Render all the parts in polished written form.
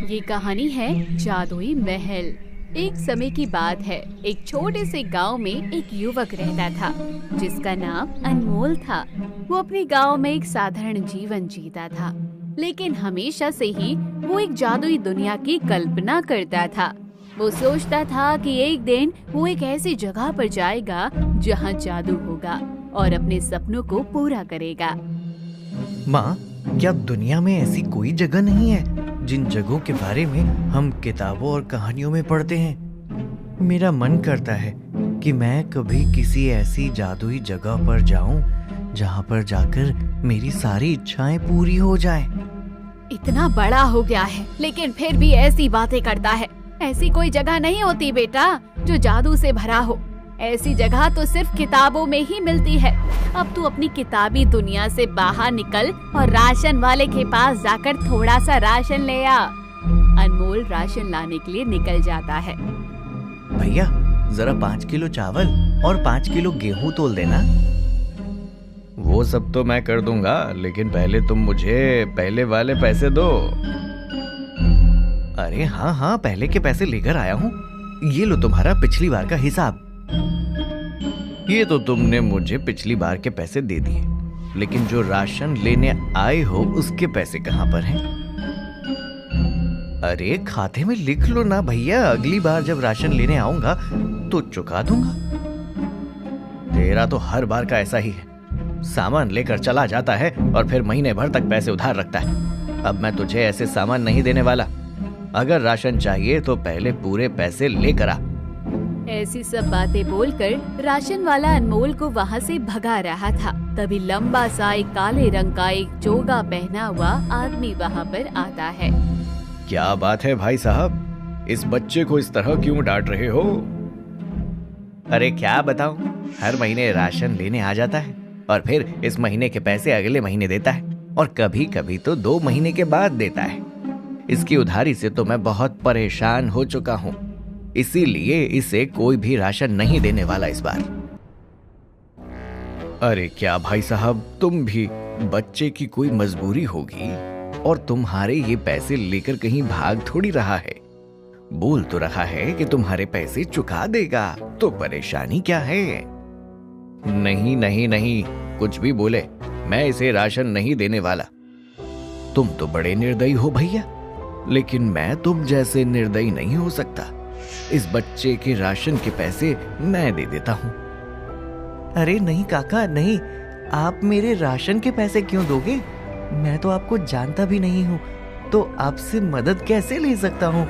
ये कहानी है जादुई महल। एक समय की बात है, एक छोटे से गांव में एक युवक रहता था जिसका नाम अनमोल था। वो अपने गांव में एक साधारण जीवन जीता था, लेकिन हमेशा से ही वो एक जादुई दुनिया की कल्पना करता था। वो सोचता था कि एक दिन वो एक ऐसी जगह पर जाएगा जहां जादू होगा और अपने सपनों को पूरा करेगा। माँ, क्या दुनिया में ऐसी कोई जगह नहीं है जिन जगहों के बारे में हम किताबों और कहानियों में पढ़ते हैं? मेरा मन करता है कि मैं कभी किसी ऐसी जादुई जगह पर जाऊं जहां पर जाकर मेरी सारी इच्छाएं पूरी हो जाएं। इतना बड़ा हो गया है लेकिन फिर भी ऐसी बातें करता है। ऐसी कोई जगह नहीं होती बेटा जो जादू से भरा हो। ऐसी जगह तो सिर्फ किताबों में ही मिलती है। अब तू अपनी किताबी दुनिया से बाहर निकल और राशन वाले के पास जाकर थोड़ा सा राशन ले आ। अनमोल राशन लाने के लिए निकल जाता है। भैया, जरा 5 किलो चावल और 5 किलो गेहूं तोल देना। वो सब तो मैं कर दूंगा, लेकिन पहले तुम मुझे पहले वाले पैसे दो। अरे हाँ, पहले के पैसे लेकर आया हूँ। ये लो तुम्हारा पिछली बार का हिसाब। ये तो तुमने मुझे पिछली बार के पैसे दे दिए, लेकिन जो राशन लेने आए हो उसके पैसे कहाँ पर हैं? अरे खाते में लिख लो ना भैया, अगली बार जब राशन लेने आऊंगा तो चुका दूंगा। तेरा तो हर बार का ऐसा ही है, सामान लेकर चला जाता है और फिर महीने भर तक पैसे उधार रखता है। अब मैं तुझे ऐसे सामान नहीं देने वाला। अगर राशन चाहिए तो पहले पूरे पैसे लेकर आ। ऐसी सब बातें बोलकर राशन वाला अनमोल को वहाँ से भगा रहा था। तभी लंबा सा एक काले रंग का एक चोगा पहना हुआ आदमी वहाँ पर आता है। क्या बात है भाई साहब, इस बच्चे को इस तरह क्यों डांट रहे हो? अरे क्या बताऊं, हर महीने राशन लेने आ जाता है और फिर इस महीने के पैसे अगले महीने देता है और कभी कभी तो 2 महीने के बाद देता है। इसकी उधारी से तो मैं बहुत परेशान हो चुका हूँ, इसीलिए इसे कोई भी राशन नहीं देने वाला इस बार। अरे क्या भाई साहब, तुम भी, बच्चे की कोई मजबूरी होगी और तुम्हारे ये पैसे लेकर कहीं भाग थोड़ी रहा है। बोल तो रहा है कि तुम्हारे पैसे चुका देगा, तो परेशानी क्या है? नहीं नहीं नहीं, कुछ भी बोले, मैं इसे राशन नहीं देने वाला। तुम तो बड़े निर्दयी हो भैया, लेकिन मैं तुम जैसे निर्दयी नहीं हो सकता। इस बच्चे के राशन के पैसे मैं दे देता हूँ। अरे नहीं काका, नहीं, आप मेरे राशन के पैसे क्यों दोगे? मैं तो आपको जानता भी नहीं हूँ, तो आपसे मदद कैसे ले सकता हूँ?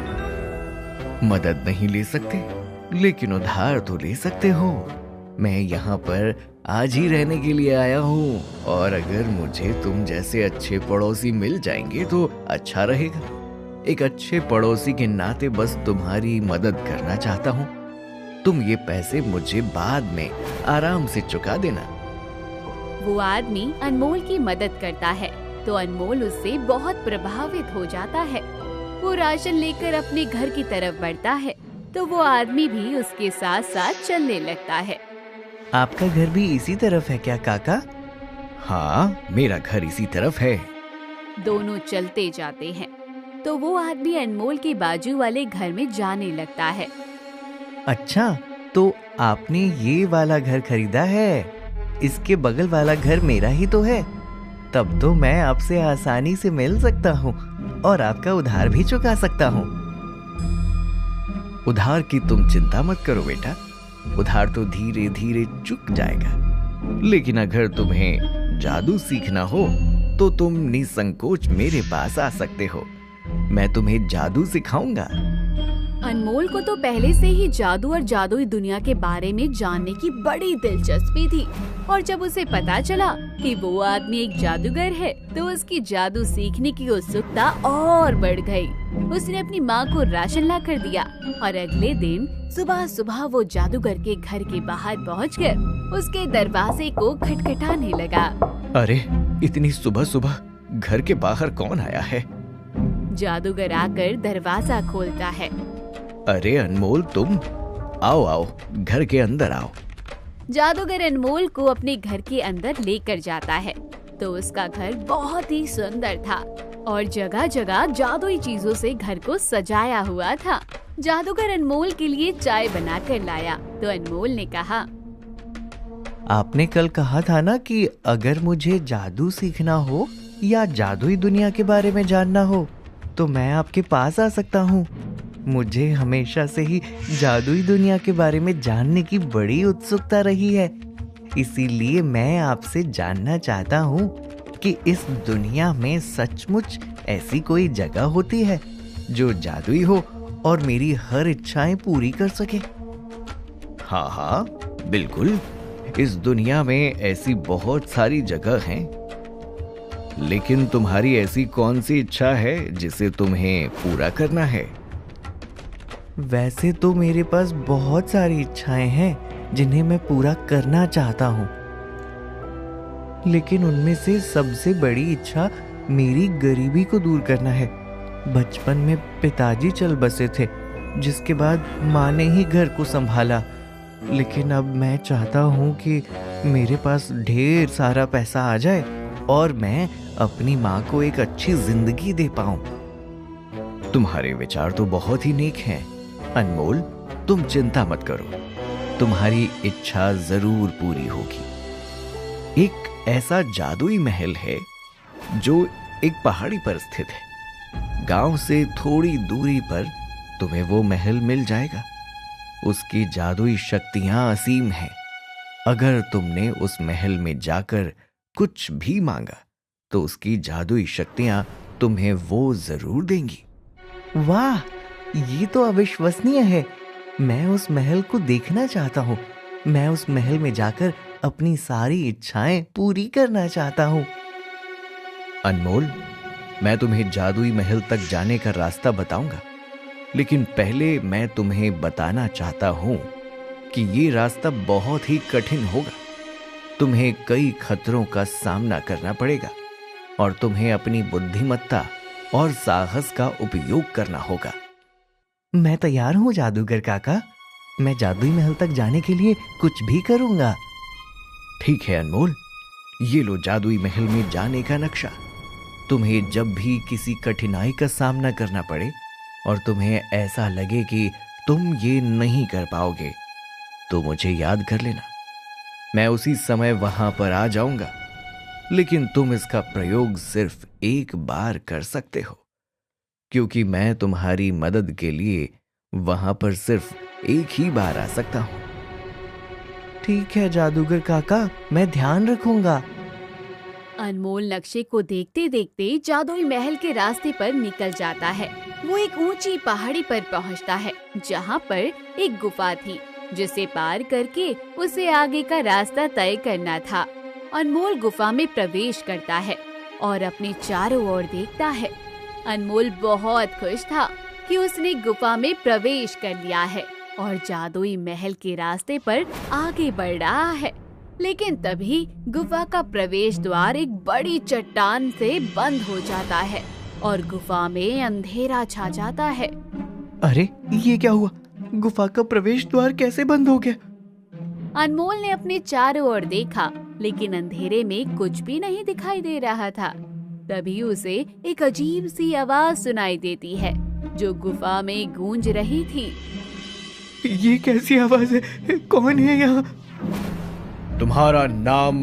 मदद नहीं ले सकते, लेकिन उधार तो ले सकते हो। मैं यहाँ पर आज ही रहने के लिए आया हूँ और अगर मुझे तुम जैसे अच्छे पड़ोसी मिल जाएंगे तो अच्छा रहेगा। एक अच्छे पड़ोसी के नाते बस तुम्हारी मदद करना चाहता हूँ। तुम ये पैसे मुझे बाद में आराम से चुका देना। वो आदमी अनमोल की मदद करता है तो अनमोल उससे बहुत प्रभावित हो जाता है। वो राशन लेकर अपने घर की तरफ बढ़ता है तो वो आदमी भी उसके साथ साथ चलने लगता है। आपका घर भी इसी तरफ है क्या काका? हाँ, मेरा घर इसी तरफ है। दोनों चलते जाते हैं तो वो आदमी अनमोल के बाजू वाले घर में जाने लगता है। अच्छा, तो आपने ये वाला घर खरीदा है? इसके बगल वाला घर मेरा ही तो है। तब तो मैं आपसे आसानी से मिल सकता हूँ और आपका उधार भी चुका सकता हूँ। उधार की तुम चिंता मत करो बेटा, उधार तो धीरे धीरे चुक जाएगा। लेकिन अगर तुम्हें जादू सीखना हो तो तुम निसंकोच मेरे पास आ सकते हो। मैं तुम्हें जादू सिखाऊंगा। अनमोल को तो पहले से ही जादू और जादुई दुनिया के बारे में जानने की बड़ी दिलचस्पी थी और जब उसे पता चला कि वो आदमी एक जादूगर है तो उसकी जादू सीखने की उत्सुकता और बढ़ गई। उसने अपनी माँ को राशन ला कर दिया और अगले दिन सुबह सुबह वो जादूगर के घर के बाहर पहुंचकर उसके दरवाजे को खटखटाने लगा। अरे इतनी सुबह सुबह घर के बाहर कौन आया है? जादूगर आकर दरवाजा खोलता है। अरे अनमोल, तुम आओ आओ, घर के अंदर आओ। जादूगर अनमोल को अपने घर के अंदर लेकर जाता है तो उसका घर बहुत ही सुंदर था और जगह जगह जादुई चीजों से घर को सजाया हुआ था। जादूगर अनमोल के लिए चाय बनाकर लाया तो अनमोल ने कहा, आपने कल कहा था ना कि अगर मुझे जादू सीखना हो या जादुई दुनिया के बारे में जानना हो तो मैं आपके पास आ सकता हूँ। मुझे हमेशा से ही जादुई दुनिया के बारे में जानने की बड़ी उत्सुकता रही है, इसीलिए मैं आपसे जानना चाहता हूँ कि इस दुनिया में सचमुच ऐसी कोई जगह होती है जो जादुई हो और मेरी हर इच्छाएं पूरी कर सके। हाँ हाँ बिल्कुल, इस दुनिया में ऐसी बहुत सारी जगह हैं, लेकिन तुम्हारी ऐसी कौन सी इच्छा है जिसे तुम्हें पूरा करना है? वैसे तो मेरे पास बहुत सारी इच्छाएं हैं जिन्हें मैं पूरा करना चाहता हूँ, लेकिन उनमें से सबसे बड़ी इच्छा मेरी गरीबी को दूर करना है। बचपन में पिताजी चल बसे थे, जिसके बाद माँ ने ही घर को संभाला, लेकिन अब मैं चाहता हूँ कि मेरे पास ढेर सारा पैसा आ जाए और मैं अपनी माँ को एक अच्छी जिंदगी दे पाऊँ। तुम्हारे विचार तो बहुत ही नेक हैं अनमोल, तुम चिंता मत करो, तुम्हारी इच्छा जरूर पूरी होगी। एक ऐसा जादुई महल है जो एक पहाड़ी पर स्थित है। गांव से थोड़ी दूरी पर तुम्हें वो महल मिल जाएगा। उसकी जादुई शक्तियां असीम हैं। अगर तुमने उस महल में जाकर कुछ भी मांगा तो उसकी जादुई शक्तियां तुम्हें वो जरूर देंगी। वाह, ये तो अविश्वसनीय है। मैं उस महल को देखना चाहता हूँ। मैं उस महल में जाकर अपनी सारी इच्छाएं पूरी करना चाहता हूँ। अनमोल, मैं तुम्हें जादुई महल तक जाने का रास्ता बताऊंगा, लेकिन पहले मैं तुम्हें बताना चाहता हूं कि ये रास्ता बहुत ही कठिन होगा। तुम्हें कई खतरों का सामना करना पड़ेगा और तुम्हें अपनी बुद्धिमत्ता और साहस का उपयोग करना होगा। मैं तैयार हूं जादूगर काका, मैं जादुई महल तक जाने के लिए कुछ भी करूंगा। ठीक है अनमोल, ये लो जादुई महल में जाने का नक्शा। तुम्हें जब भी किसी कठिनाई का सामना करना पड़े और तुम्हें ऐसा लगे कि तुम ये नहीं कर पाओगे तो मुझे याद कर लेना। मैं उसी समय वहां पर आ जाऊंगा, लेकिन तुम इसका प्रयोग सिर्फ एक बार कर सकते हो, क्योंकि मैं तुम्हारी मदद के लिए वहां पर सिर्फ एक ही बार आ सकता हूं। ठीक है जादूगर काका, मैं ध्यान रखूंगा। अनमोल नक्शे को देखते देखते जादुई महल के रास्ते पर निकल जाता है। वो एक ऊंची पहाड़ी पर पहुंचता है, जहां पर एक गुफा थी, जिसे पार करके उसे आगे का रास्ता तय करना था। अनमोल गुफा में प्रवेश करता है और अपने चारों ओर देखता है। अनमोल बहुत खुश था कि उसने गुफा में प्रवेश कर लिया है और जादुई महल के रास्ते पर आगे बढ़ रहा है। लेकिन तभी गुफा का प्रवेश द्वार एक बड़ी चट्टान से बंद हो जाता है और गुफा में अंधेरा छा जाता है। अरे ये क्या हुआ? गुफा का प्रवेश द्वार कैसे बंद हो गया? अनमोल ने अपने चारों ओर देखा, लेकिन अंधेरे में कुछ भी नहीं दिखाई दे रहा था। तभी उसे एक अजीब सी आवाज सुनाई देती है जो गुफा में गूंज रही थी। ये कैसी आवाज है? कौन है यहाँ? तुम्हारा नाम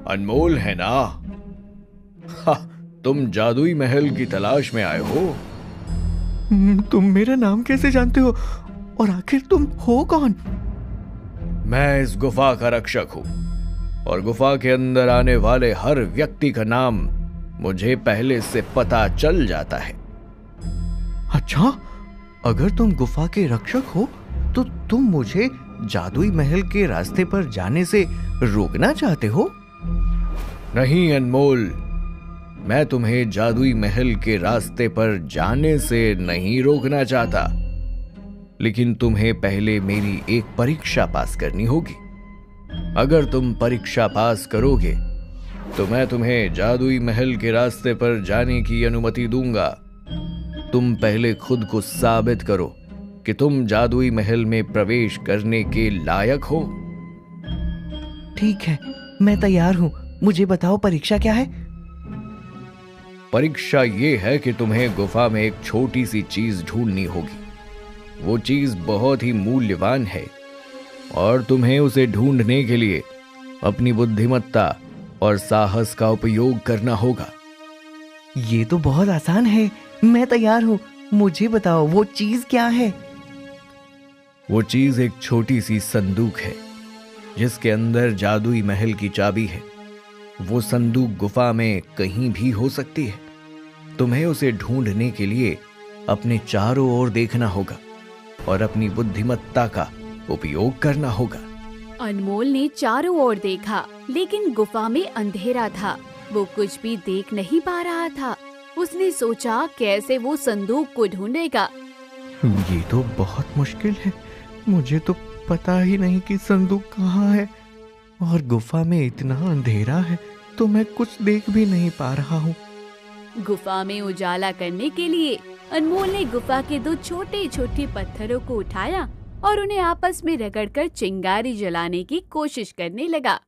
अनमोल है ना? तुम जादुई महल की तलाश में आए हो? तुम मेरा नाम कैसे जानते हो और आखिर तुम हो कौन? मैं इस गुफा का रक्षक हूँ और गुफा के अंदर आने वाले हर व्यक्ति का नाम मुझे पहले से पता चल जाता है। अच्छा, अगर तुम गुफा के रक्षक हो तो तुम मुझे जादुई महल के रास्ते पर जाने से रोकना चाहते हो? नहीं अनमोल, मैं तुम्हें जादुई महल के रास्ते पर जाने से नहीं रोकना चाहता, लेकिन तुम्हें पहले मेरी एक परीक्षा पास करनी होगी। अगर तुम परीक्षा पास करोगे तो मैं तुम्हें जादुई महल के रास्ते पर जाने की अनुमति दूंगा। तुम पहले खुद को साबित करो कि तुम जादुई महल में प्रवेश करने के लायक हो। ठीक है, मैं तैयार हूँ। मुझे बताओ परीक्षा क्या है? परीक्षा ये है कि तुम्हें गुफा में एक छोटी सी चीज ढूंढनी होगी। वो चीज बहुत ही मूल्यवान है और तुम्हें उसे ढूंढने के लिए अपनी बुद्धिमत्ता और साहस का उपयोग करना होगा। ये तो बहुत आसान है, मैं तैयार हूँ। मुझे बताओ वो चीज क्या है? वो चीज एक छोटी सी संदूक है जिसके अंदर जादुई महल की चाबी है। वो संदूक गुफा में कहीं भी हो सकती है। तुम्हें उसे ढूंढने के लिए अपने चारों ओर देखना होगा और अपनी बुद्धिमत्ता का उपयोग करना होगा। अनमोल ने चारों ओर देखा, लेकिन गुफा में अंधेरा था। वो कुछ भी देख नहीं पा रहा था। उसने सोचा कैसे वो संदूक को ढूंढेगा। ये तो बहुत मुश्किल है। मुझे तो पता ही नहीं कि संदूक कहाँ है और गुफा में इतना अंधेरा है तो मैं कुछ देख भी नहीं पा रहा हूँ। गुफा में उजाला करने के लिए अनमोल ने गुफा के दो छोटे छोटे पत्थरों को उठाया और उन्हें आपस में रगड़कर चिंगारी जलाने की कोशिश करने लगा।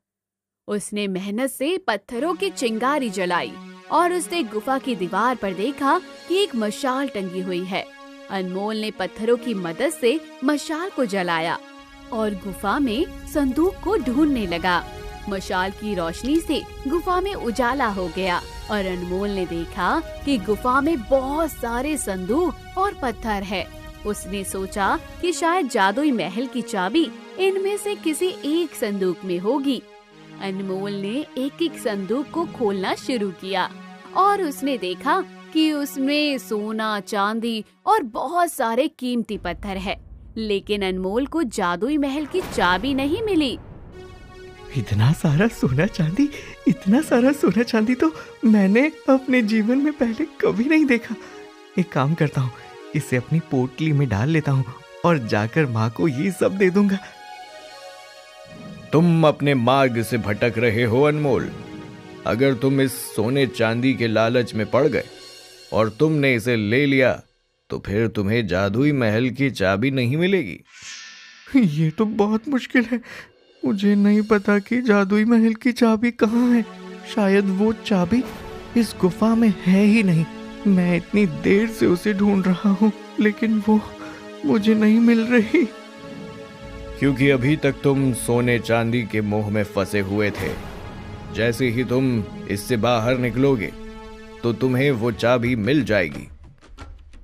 उसने मेहनत से पत्थरों की चिंगारी जलाई और उसने गुफा की दीवार पर देखा कि एक मशाल टंगी हुई है। अनमोल ने पत्थरों की मदद से मशाल को जलाया और गुफा में संदूक को ढूंढने लगा। मशाल की रोशनी से गुफा में उजाला हो गया और अनमोल ने देखा कि गुफा में बहुत सारे संदूक और पत्थर है। उसने सोचा कि शायद जादुई महल की चाबी इनमें से किसी एक संदूक में होगी। अनमोल ने एक एक संदूक को खोलना शुरू किया और उसने देखा कि उसमें सोना, चांदी और बहुत सारे कीमती पत्थर है। लेकिन अनमोल को जादुई महल की चाबी नहीं मिली। इतना सारा सोना चांदी तो मैंने अपने जीवन में पहले कभी नहीं देखा। एक काम करता हूँ, इसे अपनी पोटली में डाल लेता हूँ और जाकर माँ को ये सब दे दूंगा। तुम अपने मार्ग से भटक रहे हो अनमोल। अगर तुम इस सोने चांदी के लालच में पड़ गए और तुमने इसे ले लिया तो फिर तुम्हें जादुई महल की चाबी नहीं मिलेगी। ये तो बहुत मुश्किल है। मुझे नहीं पता कि जादुई महल की चाबी कहाँ है। शायद वो चाबी इस गुफा में है ही नहीं। मैं इतनी देर से उसे ढूंढ रहा हूँ लेकिन वो मुझे नहीं मिल रही। क्योंकि अभी तक तुम सोने चांदी के मोह में फंसे हुए थे। जैसे ही तुम इससे बाहर निकलोगे तो तुम्हें वो चाबी मिल जाएगी।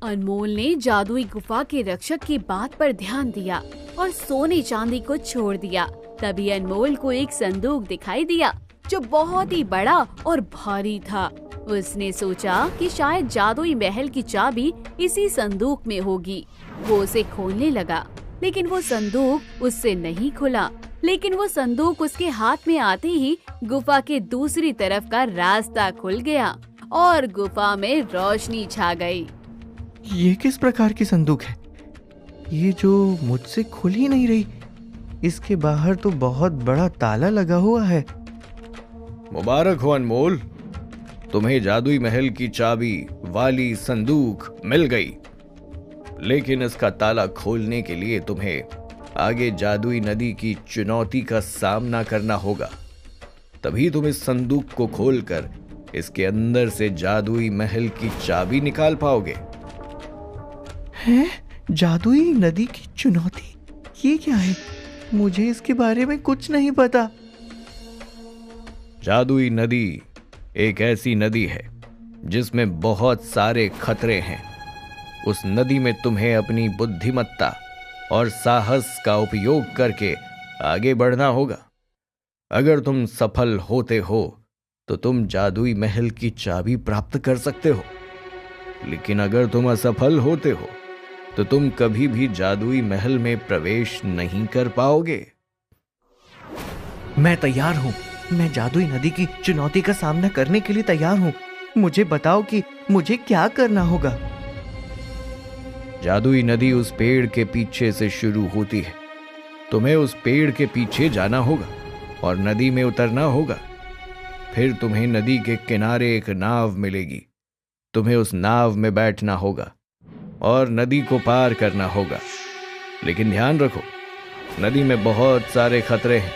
अनमोल ने जादुई गुफा के रक्षक की बात पर ध्यान दिया और सोने चांदी को छोड़ दिया। तभी अनमोल को एक संदूक दिखाई दिया जो बहुत ही बड़ा और भारी था। उसने सोचा कि शायद जादुई महल की चाबी इसी संदूक में होगी। वो उसे खोलने लगा लेकिन वो संदूक उससे नहीं खुला। लेकिन वो संदूक उसके हाथ में आते ही गुफा के दूसरी तरफ का रास्ता खुल गया और गुफा में रोशनी छा गई। ये किस प्रकार की संदूक है? ये जो मुझसे खुल ही नहीं रही। इसके बाहर तो बहुत बड़ा ताला लगा हुआ है। मुबारक हो अनमोल, तुम्हें जादुई महल की चाबी वाली संदूक मिल गई। लेकिन इसका ताला खोलने के लिए तुम्हें आगे जादुई नदी की चुनौती का सामना करना होगा। तभी तुम इस संदूक को खोलकर इसके अंदर से जादुई महल की चाबी निकाल पाओगे। हैं? जादुई नदी की चुनौती? ये क्या है? मुझे इसके बारे में कुछ नहीं पता। जादुई नदी एक ऐसी नदी है जिसमें बहुत सारे खतरे हैं। उस नदी में तुम्हें अपनी बुद्धिमत्ता और साहस का उपयोग करके आगे बढ़ना होगा। अगर तुम सफल होते हो तो तुम जादुई महल की चाबी प्राप्त कर सकते हो। लेकिन अगर तुम असफल होते हो तो तुम कभी भी जादुई महल में प्रवेश नहीं कर पाओगे। मैं तैयार हूँ। मैं जादुई नदी की चुनौती का सामना करने के लिए तैयार हूँ। मुझे बताओ कि मुझे क्या करना होगा। जादुई नदी उस पेड़ के पीछे से शुरू होती है। तुम्हें उस पेड़ के पीछे जाना होगा और नदी में उतरना होगा। फिर तुम्हें नदी के किनारे एक नाव मिलेगी। तुम्हें उस नाव में बैठना होगा और नदी को पार करना होगा। लेकिन ध्यान रखो, नदी में बहुत सारे खतरे हैं,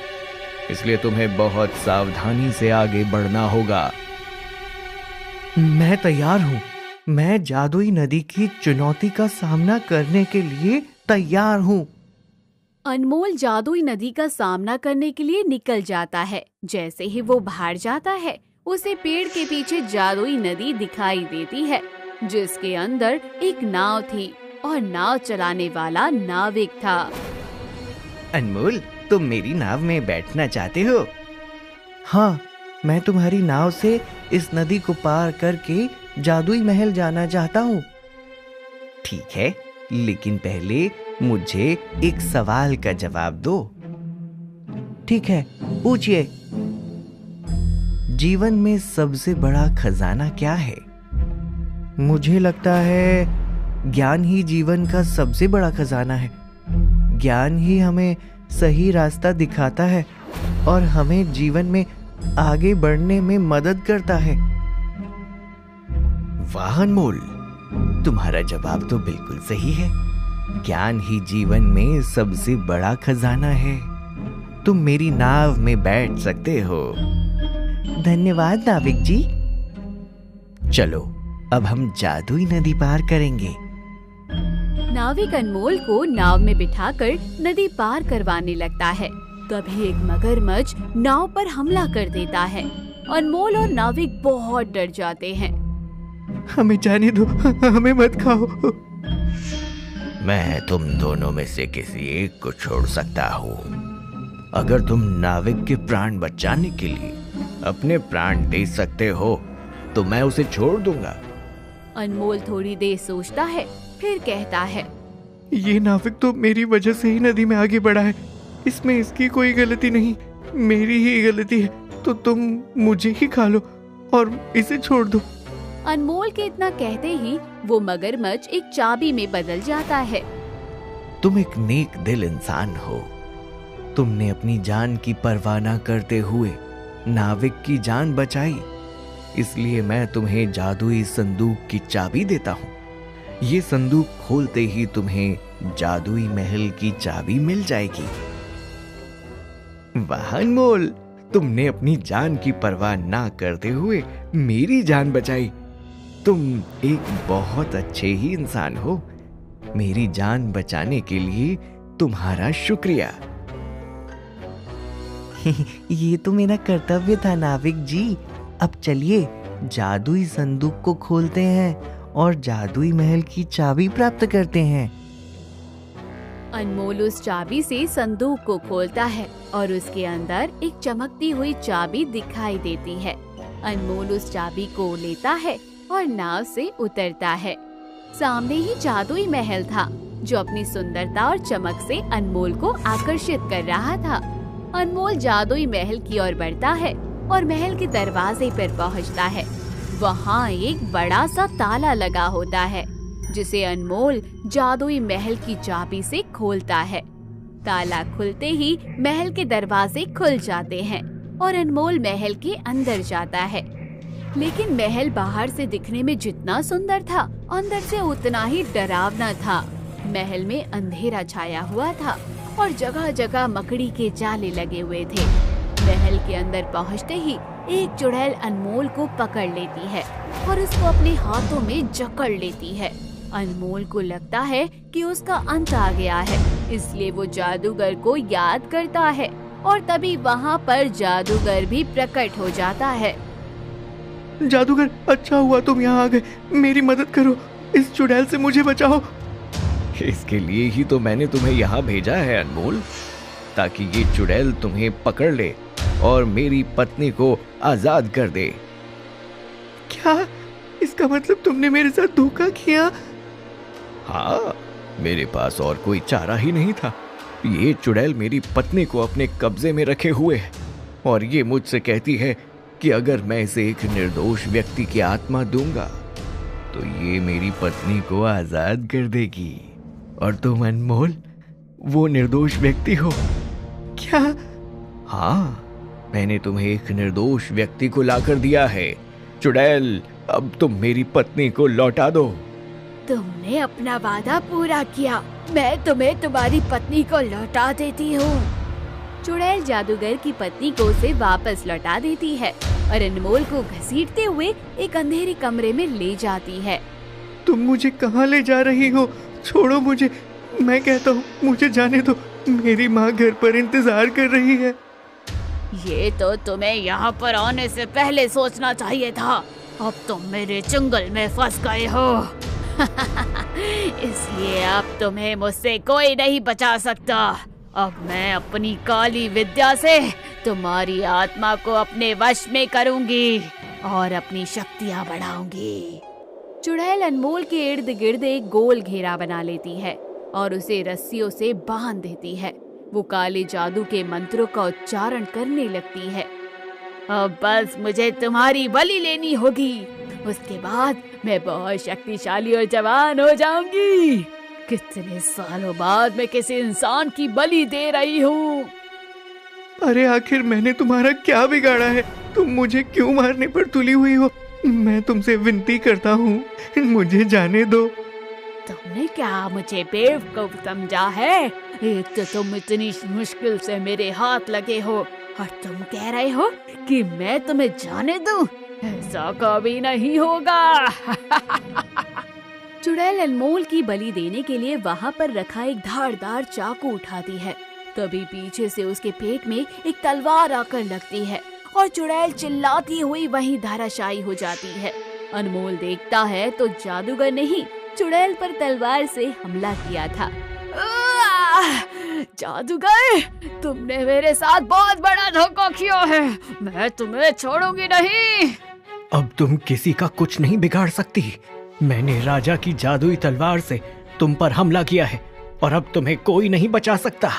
इसलिए तुम्हें बहुत सावधानी से आगे बढ़ना होगा। मैं तैयार हूँ। मैं जादुई नदी की चुनौती का सामना करने के लिए तैयार हूँ। अनमोल जादुई नदी का सामना करने के लिए निकल जाता है। जैसे ही वो बाहर जाता है, उसे पेड़ के पीछे जादुई नदी दिखाई देती है, जिसके अंदर एक नाव थी और नाव चलाने वाला नाविक था। अनमोल, तुम मेरी नाव में बैठना चाहते हो? हाँ, मैं तुम्हारी नाव से इस नदी को पार करके जादुई महल जाना चाहता हूँ। ठीक है, लेकिन पहले मुझे एक सवाल का जवाब दो। ठीक है, पूछिए। जीवन में सबसे बड़ा खजाना क्या है? मुझे लगता है ज्ञान ही जीवन का सबसे बड़ा खजाना है। ज्ञान ही हमें सही रास्ता दिखाता है और हमें जीवन में आगे बढ़ने में मदद करता है। वाह अनमोल, तुम्हारा जवाब तो बिल्कुल सही है। ज्ञान ही जीवन में सबसे बड़ा खजाना है। तुम मेरी नाव में बैठ सकते हो। धन्यवाद नाविक जी। चलो, अब हम जादुई नदी पार करेंगे। नाविक अनमोल को नाव में बिठाकर नदी पार करवाने लगता है। तभी एक मगरमच्छ नाव पर हमला कर देता है। अनमोल और नाविक बहुत डर जाते हैं। हमें जाने दो, हमें मत खाओ। मैं तुम दोनों में से किसी एक को छोड़ सकता हूँ। अगर तुम नाविक के प्राण बचाने के लिए अपने प्राण दे सकते हो तो मैं उसे छोड़ दूंगा। अनमोल थोड़ी देर सोचता है, फिर कहता है, ये नाविक तो मेरी वजह से ही नदी में आगे बढ़ा है। इसमें इसकी कोई गलती नहीं, मेरी ही गलती है। तो तुम मुझे ही खा लो और इसे छोड़ दो। अनमोल के इतना कहते ही वो मगरमच्छ एक चाबी में बदल जाता है। तुम एक नेक दिल इंसान हो। तुमने अपनी जान की परवाह न करते हुए नाविक की जान बचाई, इसलिए मैं तुम्हें जादुई संदूक की चाबी देता हूँ। ये संदूक खोलते ही तुम्हें जादुई महल की चाबी मिल जाएगी। वाह अनमोल, तुमने अपनी जान की परवाह ना करते हुए मेरी जान बचाई। तुम एक बहुत अच्छे ही इंसान हो। मेरी जान बचाने के लिए तुम्हारा शुक्रिया। ये तो मेरा कर्तव्य था नाविक जी। अब चलिए जादुई संदूक को खोलते हैं और जादुई महल की चाबी प्राप्त करते हैं। अनमोल उस चाबी से संदूक को खोलता है और उसके अंदर एक चमकती हुई चाबी दिखाई देती है। अनमोल उस चाबी को लेता है और नाव से उतरता है। सामने ही जादुई महल था, जो अपनी सुंदरता और चमक से अनमोल को आकर्षित कर रहा था। अनमोल जादुई महल की ओर बढ़ता है और महल के दरवाजे पर पहुंचता है। वहाँ एक बड़ा सा ताला लगा होता है, जिसे अनमोल जादुई महल की चाबी से खोलता है। ताला खुलते ही महल के दरवाजे खुल जाते हैं और अनमोल महल के अंदर जाता है। लेकिन महल बाहर से दिखने में जितना सुंदर था, अंदर से उतना ही डरावना था। महल में अंधेरा छाया हुआ था और जगह जगह मकड़ी के जाले लगे हुए थे। महल के अंदर पहुंचते ही एक चुड़ैल अनमोल को पकड़ लेती है और उसको अपने हाथों में जकड़ लेती है। अनमोल को लगता है कि उसका अंत आ गया है, इसलिए वो जादूगर को याद करता है और तभी वहाँ पर जादूगर भी प्रकट हो जाता है। जादूगर, अच्छा हुआ तुम यहाँ आ गए। मेरी मदद करो, इस चुड़ैल से मुझे बचाओ। इसके लिए ही तो मैंने तुम्हें यहाँ भेजा है अनमोल, ताकि ये चुड़ैल तुम्हें पकड़ ले और मेरी पत्नी को आजाद कर दे। क्या? इसका मतलब तुमने मेरे साथ धोखा किया? हाँ, मेरे पास और कोई चारा ही नहीं था। ये चुड़ैल मेरी पत्नी को अपने कब्जे में रखे हुए है और ये मुझसे कहती है कि अगर मैं इसे एक निर्दोष व्यक्ति की आत्मा दूंगा तो ये मेरी पत्नी को आजाद कर देगी। और तुम अनमोल वो निर्दोष व्यक्ति हो। क्या? हाँ, मैंने तुम्हें एक निर्दोष व्यक्ति को लाकर दिया है। चुड़ैल, अब तुम मेरी पत्नी को लौटा दो। तुमने अपना वादा पूरा किया, मैं तुम्हें तुम्हारी पत्नी को लौटा देती हूँ। चुड़ैल जादूगर की पत्नी को उसे वापस लौटा देती है और अनमोल को घसीटते हुए एक अंधेरे कमरे में ले जाती है। तुम मुझे कहाँ ले जा रही हो? छोड़ो मुझे, मैं कहता हूँ मुझे जाने दो, मेरी माँ घर पर इंतजार कर रही है। ये तो तुम्हें यहाँ पर आने से पहले सोचना चाहिए था। अब तुम मेरे जंगल में फंस गए हो। इसलिए अब तुम्हें मुझसे कोई नहीं बचा सकता। अब मैं अपनी काली विद्या से तुम्हारी आत्मा को अपने वश में करूंगी और अपनी शक्तियाँ बढ़ाऊंगी। चुड़ैल अनमोल के इर्द गिर्द एक गोल घेरा बना लेती है और उसे रस्सियों से बांध देती है। वो काले जादू के मंत्रों का उच्चारण करने लगती है। अब बस मुझे तुम्हारी बलि लेनी होगी, उसके बाद मैं बहुत शक्तिशाली और जवान हो जाऊंगी। कितने सालों बाद मैं किसी इंसान की बलि दे रही हूँ। अरे आखिर मैंने तुम्हारा क्या बिगाड़ा है? तुम मुझे क्यों मारने पर तुली हुई हो? मैं तुमसे विनती करता हूँ, मुझे जाने दो। तुमने क्या मुझे बेवकूफ समझा है? एक तो तुम इतनी मुश्किल से मेरे हाथ लगे हो और तुम कह रहे हो कि मैं तुम्हें जाने दूं? ऐसा कभी नहीं होगा। चुड़ैल अनमोल की बलि देने के लिए वहाँ पर रखा एक धारदार चाकू उठाती है। तभी पीछे से उसके पेट में एक तलवार आकर लगती है और चुड़ैल चिल्लाती हुई वहीं धराशायी हो जाती है। अनमोल देखता है तो जादूगर ने ही चुड़ैल पर तलवार से हमला किया था। जादूगर, तुमने मेरे साथ बहुत बड़ा धोखा किया है, मैं तुम्हें छोड़ूंगी नहीं। अब तुम किसी का कुछ नहीं बिगाड़ सकती। मैंने राजा की जादुई तलवार से तुम पर हमला किया है और अब तुम्हें कोई नहीं बचा सकता।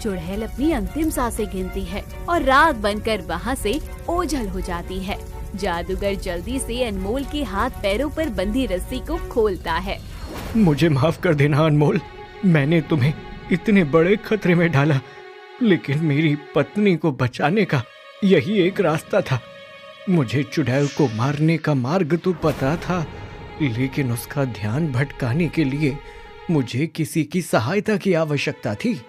चुड़ैल अपनी अंतिम सांसें गिनती है और राख बनकर वहाँ से ओझल हो जाती है। जादूगर जल्दी से अनमोल के हाथ पैरों पर बंधी रस्सी को खोलता है। मुझे माफ कर देना अनमोल, मैंने तुम्हें इतने बड़े खतरे में डाला, लेकिन मेरी पत्नी को बचाने का यही एक रास्ता था। मुझे चुड़ैल को मारने का मार्ग तो पता था, लेकिन उसका ध्यान भटकाने के लिए मुझे किसी की सहायता की आवश्यकता थी।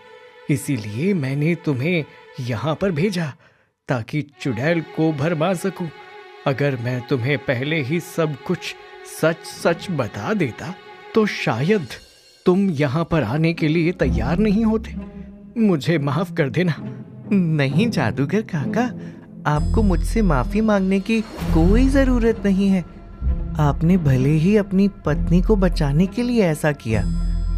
इसीलिए मैंने तुम्हें यहाँ पर भेजा ताकि चुड़ैल को भरमा सकूं। अगर मैं तुम्हें पहले ही सब कुछ सच सच बता देता तो शायद तुम यहाँ पर आने के लिए तैयार नहीं होते। मुझे माफ कर देना। नहीं जादूगर काका, आपको मुझसे माफी मांगने की कोई जरूरत नहीं है। आपने भले ही अपनी पत्नी को बचाने के लिए ऐसा किया,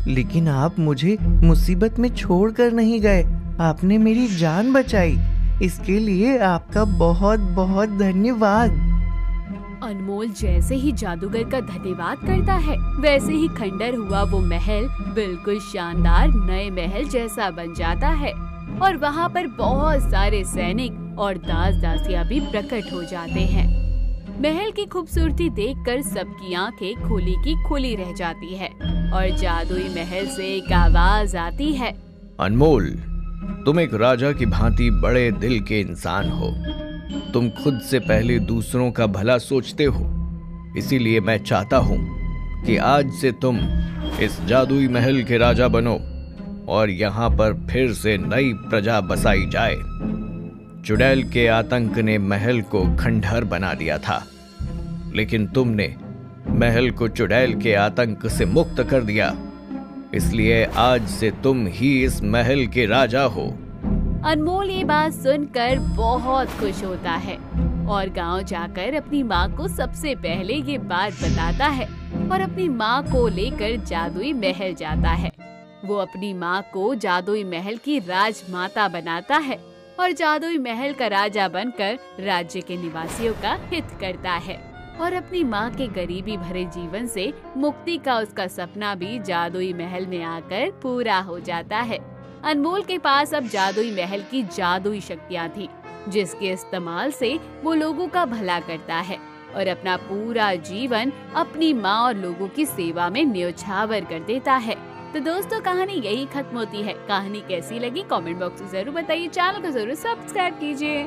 लेकिन आप मुझे मुसीबत में छोड़कर नहीं गए। आपने मेरी जान बचाई, इसके लिए आपका बहुत बहुत धन्यवाद। अनमोल जैसे ही जादूगर का धन्यवाद करता है, वैसे ही खंडर हुआ वो महल बिल्कुल शानदार नए महल जैसा बन जाता है और वहाँ पर बहुत सारे सैनिक और दास दासियां भी प्रकट हो जाते हैं। महल की खूबसूरती देखकर सबकी आंखें खुली की खुली रह जाती है और जादुई महल से एक आवाज आती है। अनमोल, तुम एक राजा की भांति बड़े दिल के इंसान हो। तुम खुद से पहले दूसरों का भला सोचते हो। इसीलिए मैं चाहता हूँ कि आज से तुम इस जादुई महल के राजा बनो और यहाँ पर फिर से नई प्रजा बसाई जाए। चुड़ैल के आतंक ने महल को खंडहर बना दिया था, लेकिन तुमने महल को चुड़ैल के आतंक से मुक्त कर दिया। इसलिए आज से तुम ही इस महल के राजा हो। अनमोल ये बात सुनकर बहुत खुश होता है और गांव जाकर अपनी माँ को सबसे पहले ये बात बताता है और अपनी माँ को लेकर जादुई महल जाता है। वो अपनी माँ को जादुई महल की राजमाता बनाता है और जादुई महल का राजा बनकर राज्य के निवासियों का हित करता है और अपनी माँ के गरीबी भरे जीवन से मुक्ति का उसका सपना भी जादुई महल में आकर पूरा हो जाता है। अनमोल के पास अब जादुई महल की जादुई शक्तियाँ थी, जिसके इस्तेमाल से वो लोगों का भला करता है और अपना पूरा जीवन अपनी माँ और लोगों की सेवा में न्योछावर कर देता है। तो दोस्तों, कहानी यही खत्म होती है। कहानी कैसी लगी कमेंट बॉक्स में जरूर बताइए। चैनल को जरूर सब्सक्राइब कीजिए।